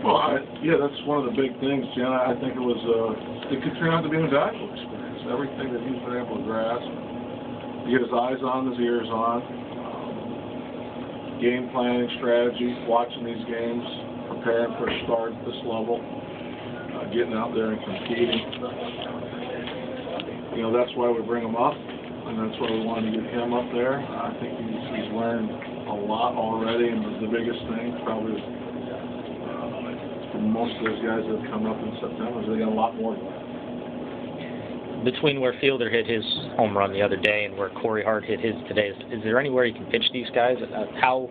Well, yeah, that's one of the big things, Jen. I think it could turn out to be an invaluable experience. Everything that he's been able to grasp, to get his eyes on, his ears on, game planning, strategy, watching these games, preparing for a start at this level, getting out there and competing. You know, that's why we bring him up, and that's why we wanted to get him up there. I think he's learned a lot already, and the biggest thing probably for most of those guys that have come up in September is they got a lot more to learn. Between where Fielder hit his home run the other day and where Corey Hart hit his today, is there anywhere you can pitch these guys? How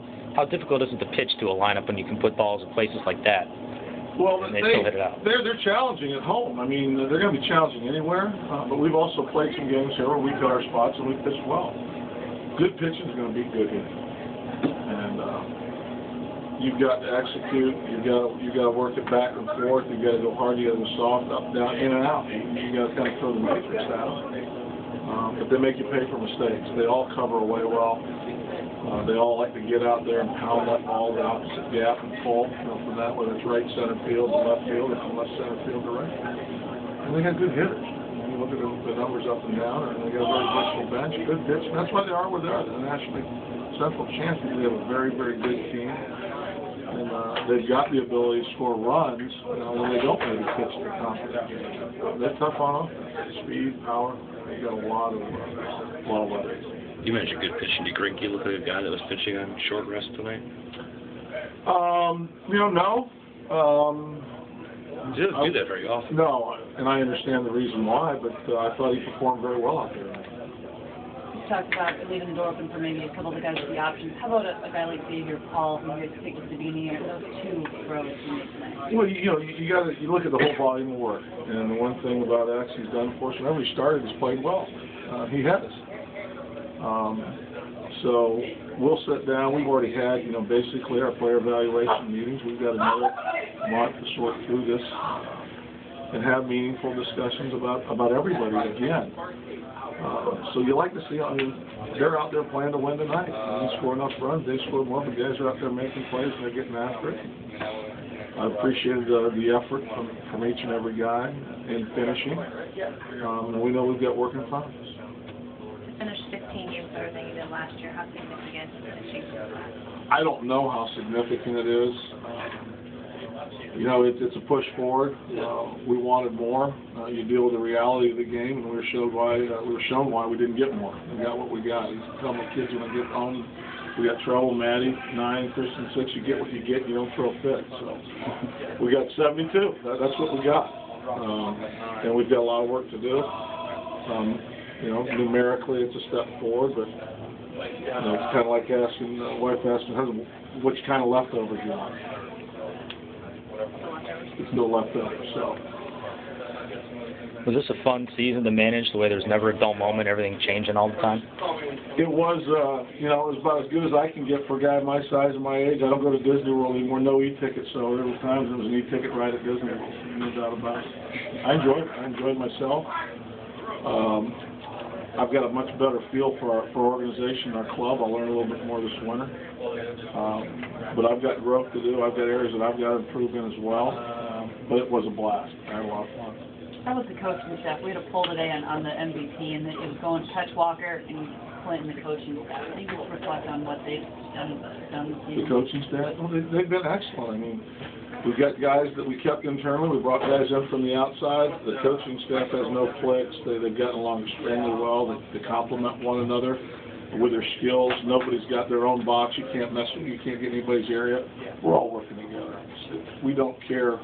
difficult is it to pitch to a lineup when you can put balls in places like that? Well, and they still hit it out. They're challenging at home. I mean, they're going to be challenging anywhere. But we've also played some games here where we got our spots and we pitched well. Good pitching is going to be good hitting, and you've got to execute. You've got to work it back and forth. You've got to go hard. You got to go soft, up, down, in and out. You got to kind of throw the matrix at them. But they make you pay for mistakes. They all cover away well. They all like to get out there and pound that ball the opposite gap and pull from that, whether it's right center field to left field or from left center field to right. And they got good hitters. You look at the numbers up and down, and they got a very versatile bench, good pitch. And that's why they are where they are. They're nationally central champions. They have a very, very good team. And they've got the ability to score runs when they don't maybe pitch their confident game. They're tough on offense. Speed, power. They've got a lot of weapons. You mentioned good pitching. Did Greinke look like a guy that was pitching on short rest tonight? No. He doesn't do that very often. No, and I understand the reason why, but I thought he performed very well out there. You talked about leaving the door open for maybe a couple of the guys with the options. How about a guy like Xavier Paul, who you guys picked at the beginning of the year? Those two throws he made tonight. Well, you look at the whole volume of work, and the one thing about X he's done for us, whenever he started, he's played well. He has. So we'll sit down. We've already had, basically our player evaluation meetings. We've got another month to sort through this and have meaningful discussions about everybody again. So you like to see, they're out there playing to win tonight. They score enough runs, they score more, but guys are out there making plays and they're getting after it. I appreciated the effort from each and every guy in finishing. And we know we've got work in front of us. Finished 15 games better than you did last year. How significant is finishing that? I don't know how significant it is. It's a push forward. We wanted more. You deal with the reality of the game, and we were shown why we didn't get more. We got what we got. These couple of kids, when they get home, we got Trevor, Maddie, 9, Christian 6. You get what you get. You don't throw a fit. So we got 72. That's what we got. And we've got a lot of work to do. Numerically it's a step forward, but it's kind of like asking wife asking husband, which kind of leftovers you want? It's still leftovers. So. Was this a fun season to manage, the way there's never a dull moment, everything changing all the time? It was, it was about as good as I can get for a guy my size and my age. I don't go to Disney World anymore, no e-tickets, so there were times there was an e-ticket ride at Disney World, no doubt about it. I enjoyed it. I enjoyed myself. I've got a much better feel for our organization, our club. I'll learn a little bit more this winter. But I've got growth to do. I've got areas that I've got to improve in as well. But it was a blast. I had a lot of fun. How was the coaching staff? We had a poll today on the MVP, and it was going Touch Walker and Clinton, the coaching staff. I think just reflect on what they've done this season. The coaching staff? Well, they've been excellent. I mean, we've got guys that we kept internally. We brought guys in from the outside. The coaching staff has no clicks. They've gotten along extremely well. They complement one another with their skills. Nobody's got their own box. You can't mess with them. You can't get anybody's area. We're all working together. We don't care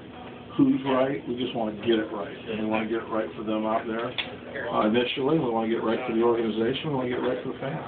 who's right. We just want to get it right. And we want to get it right for them out there. Initially, we want to get it right for the organization. We want to get it right for the fans.